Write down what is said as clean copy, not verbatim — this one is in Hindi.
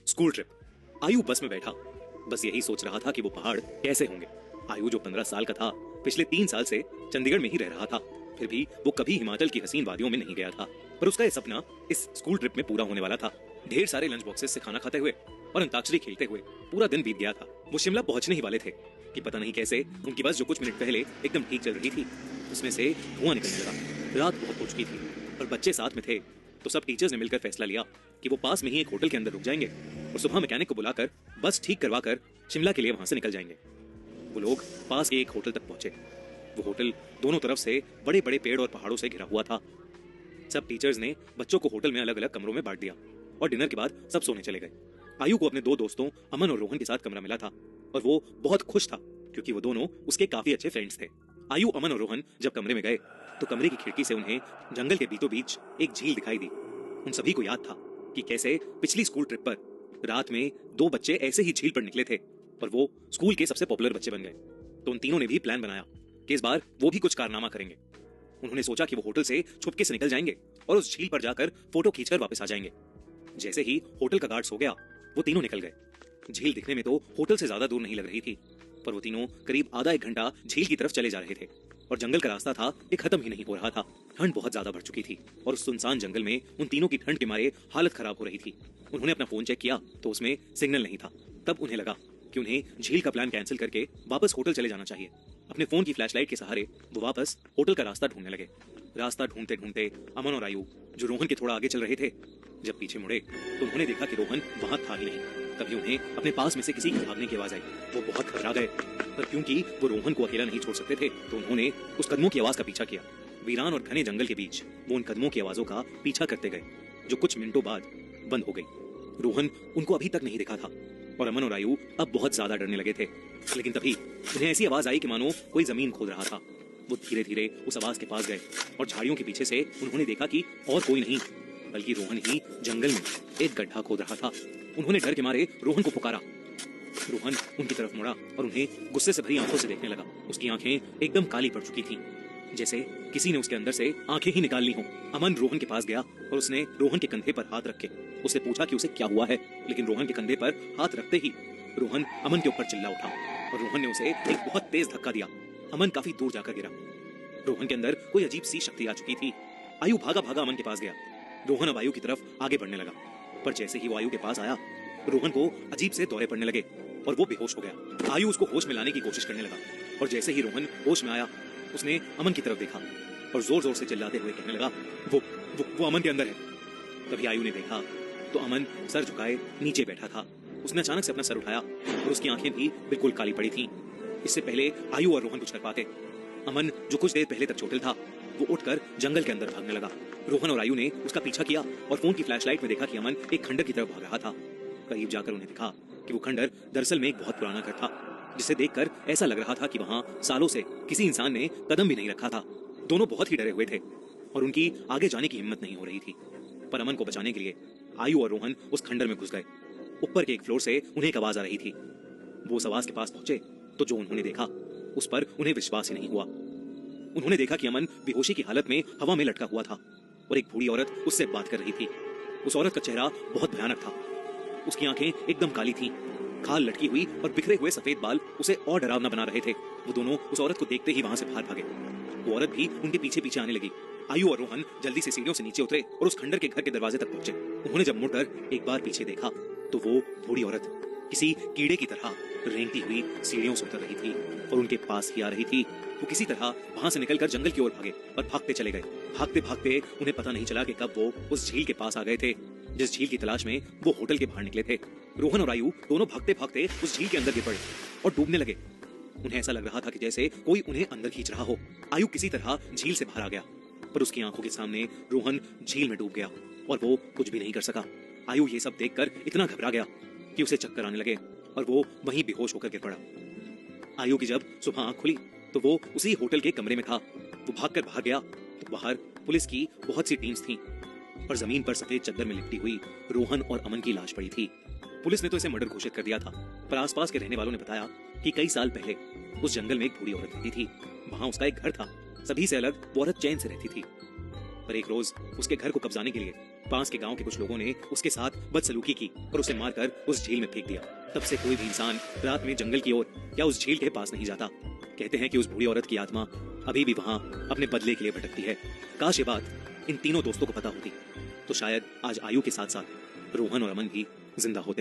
School trip. आयु बस में बैठा, बस यही सोच रहा था कि वो पहाड़ कैसे होंगे। आयु जो 15 साल का था, पिछले 3 साल से चंडीगढ़ में ही रह रहा था, फिर भी वो कभी हिमाचल की हसीन वादियों में नहीं गया था। पर उसका ये सपना इस स्कूल ट्रिप में पूरा होने वाला था। ढेर सारे लंच बॉक्सेस से खाना खाते हुए और अंताक्षरी खेलते हुए पूरा दिन बीत गया था। वो शिमला पहुंचने ही वाले थे कि पता नहीं कैसे उनकी बस जो कुछ मिनट पहले एकदम ठीक चल रही थी, उसमें से धुआं निकलने लगा। रात बहुत हो चुकी थी और बच्चे साथ में थे, तो सब टीचर्स ने मिलकर फैसला लिया कि वो पास में ही एक होटल के अंदर रुक जाएंगे और सुबह मैकेनिक को बुलाकर बस ठीक करवाकर शिमला के लिए वहां से निकल जाएंगे। वो लोग पास के एक होटल तक पहुंचे। वो होटल दोनों तरफ से बड़े बड़े पेड़ और पहाड़ों से घिरा हुआ था। सब टीचर्स ने बच्चों को होटल में अलग अलग कमरों में बांट दिया और डिनर के बाद सब सोने चले गए। आयु को अपने 2 दोस्तों अमन और रोहन के साथ कमरा मिला था और वो बहुत खुश था क्योंकि वो दोनों उसके काफी अच्छे फ्रेंड्स थे। आयु, अमन और रोहन जब कमरे में गए तो कमरे की खिड़की से उन्हें जंगल के बीचों बीच एक झील दिखाई दी। उन सभी को याद था कि कैसे पिछली स्कूल ट्रिप पर रात में 2 बच्चे ऐसे ही झील पर निकले थे और वो स्कूल के सबसे पॉपुलर बच्चे बन गए। तो उन तीनों ने भी प्लान बनाया कि इस बार वो भी कुछ कारनामा करेंगे। उन्होंने सोचा कि वो होटल से छुपके से निकल जाएंगे और उस झील पर जाकर फोटो खींचकर वापस आ जाएंगे। जैसे ही होटल का गार्ड सो गया, वो तीनों निकल गए। झील दिखने में तो होटल से ज्यादा दूर नहीं लग रही थी, पर वो तीनों करीब आधा एक घंटा झील की तरफ चले जा रहे थे और जंगल का रास्ता था ये खत्म ही नहीं हो रहा था। ठंड बहुत ज्यादा बढ़ चुकी थी और उस सुनसान जंगल में उन तीनों की ठंड के मारे हालत खराब हो रही थी। उन्होंने अपना फोन चेक किया तो उसमें सिग्नल नहीं था। तब उन्हें लगा कि उन्हें झील का प्लान कैंसिल करके वापस होटल चले जाना चाहिए। अपने फोन की फ्लैशलाइट के सहारे वो वापस होटल का रास्ता ढूंढने लगे। रास्ता ढूंढते ढूंढते अमन और आयु, जो रोहन के थोड़ा आगे चल रहे थे, जब पीछे मुड़े तो उन्होंने देखा कि रोहन वहां था ही नहीं। तभी उन्हें अपने पास में से किसी के भागने की आवाज आई। वो बहुत घबरा गए, पर क्योंकि वो रोहन को अकेला नहीं छोड़ सकते थे तो उन्होंने उस कदमों की आवाज का पीछा किया। वीरान और घने जंगल के बीच वो उन कदमों की आवाजों का पीछा करते गए, जो कुछ मिनटों बाद बंद हो गई। रोहन उनको अभी तक नहीं दिखा था और अमन और आयु अब बहुत ज्यादा डरने लगे थे। लेकिन तभी उन्हें ऐसी आवाज आई कि मानो कोई जमीन खोद रहा था। वो धीरे धीरे उस आवाज के पास गए और झाड़ियों के पीछे से उन्होंने देखा कि और कोई नहीं बल्कि रोहन ही जंगल में एक गड्ढा खोद रहा था। उन्होंने डर के मारे रोहन को पुकारा। रोहन उनकी तरफ मुड़ा और उन्हें गुस्से से भरी आंखों से देखने लगा। उसकी आंखें एकदम काली पड़ चुकी थीं, जैसे किसी ने उसके अंदर से आंखें ही निकाल ली हों। अमन रोहन के पास गया और उसने रोहन के कंधे पर हाथ रखे उससे पूछा कि उसे क्या हुआ है। लेकिन रोहन के कंधे पर हाथ रखते ही रोहन अमन के ऊपर चिल्ला उठा और रोहन ने उसे एक बहुत तेज धक्का दिया। अमन काफी दूर जाकर गिरा। रोहन के अंदर कोई अजीब सी शक्ति आ चुकी थी। आयु भागा भागा अमन के पास गया। रोहन अब आयु की तरफ आगे बढ़ने लगा, पर जैसे ही वो आयु के पास आया, रोहन को अजीब से दौरे पड़ने लगे और वो बेहोश हो गया। आयु उसको होश में लाने की कोशिश करने लगा और जैसे ही रोहन होश में आया, उसने अमन की तरफ देखा और जोर जोर से चिल्लाते हुए कहने लगा, वो अमन के अंदर है। तभी आयु ने देखा तो अमन सर झुकाए नीचे बैठा था। उसने अचानक से अपना सर उठाया और उसकी आंखें भी बिल्कुल काली पड़ी थीं। इससे पहले आयु और रोहन कुछ कर पाते, अमन जो कुछ देर पहले तक चोटिल था, वो उठकर जंगल के अंदर भागने लगा। रोहन और आयु ने उसका पीछा किया और फोन की फ्लैशलाइट में देखा कि अमन एक खंडर की तरफ भाग रहा था। करीब जाकर उन्हें दिखा कि वो खंडर दरअसल में एक बहुत पुराना घर था, जिसे देखकर ऐसा लग रहा था कि वहां सालों से किसी इंसान ने कदम भी नहीं रखा था। दोनों बहुत ही डरे हुए थे और उनकी आगे जाने की हिम्मत नहीं हो रही थी। पर अमन को बचाने के लिए आयु और रोहन उस खंडर में घुस गए। ऊपर के एक फ्लोर से उन्हें एक आवाज आ रही थी। वो उस आवाज के पास पहुंचे तो जो उन्होंने देखा उस पर उन्हें विश्वास ही नहीं हुआ। उन्होंने देखा कि अमन बेहोशी की हालत में हवा में लटका हुआ था और एक बूढ़ी औरत उससे बात कर रही थी। उस औरत का चेहरा बहुत भयानक था। उसकी आंखें एकदम काली थीं, खाल लटकी हुई और बिखरे हुए सफेद बाल उसे और डरावना बना रहे थे। वो दोनों उस औरत को देखते ही वहां से बाहर भागे। वो औरत भी उनके पीछे पीछे आने लगी। आयु और रोहन जल्दी से सीढ़ियों से नीचे उतरे और उस खंडर के घर के दरवाजे तक पहुंचे। उन्होंने जब मुड़कर एक बार पीछे देखा तो वो बूढ़ी औरत किसी कीड़े की तरह रेंगती हुई सीढ़ियों से उतर रही थी और उनके पास ही आ रही थी। वो किसी तरह वहां से निकलकर जंगल की ओर भागे और भागते चले गए। भागते भागते उन्हें पता नहीं चला कि कब वो उस झील के पास आ गए थे, जिस झील की तलाश में वो होटल के बाहर निकले थे। रोहन और आयु दोनों भागते भागते उस झील के अंदर गिर पड़े और डूबने लगे। उन्हें ऐसा लग रहा था कि जैसे कोई उन्हें अंदर खींच रहा हो। आयु किसी तरह झील से बाहर आ गया, पर उसकी आंखों के सामने रोहन झील में डूब गया और वो कुछ भी नहीं कर सका। आयु ये सब देखकर इतना घबरा गया कि उसे चक्कर आने लगे और वो वहीं बेहोश होकर गिर पड़ा। आयु की जब सुबह आंख खुली तो वो उसी होटल के कमरे में था। वो भागकर बाहर गया तो बाहर पुलिस की बहुत सी टीम्स थीं और जमीन पर सफेद चद्दर में लिपटी हुई रोहन और अमन की लाश पड़ी थी। पुलिस ने तो इसे मर्डर घोषित कर दिया था, पर आसपास के रहने वालों ने बताया कि कई साल पहले उस जंगल में एक बूढ़ी औरत रहती थी। वहां उसका एक घर था। सभी से अलग वो औरत चैन से रहती थी, पर एक रोज उसके घर को कब्जाने के लिए पास के गांव के कुछ लोगों ने उसके साथ बदसलूकी की और उसे मारकर उस झील में फेंक दिया। तब से कोई भी इंसान रात में जंगल की ओर या उस झील के पास नहीं जाता। कहते हैं कि उस बूढ़ी औरत की आत्मा अभी भी वहां अपने बदले के लिए भटकती है। काश ये बात इन तीनों दोस्तों को पता होती तो शायद आज आयु के साथ साथ रोहन और अमन भी जिंदा होते।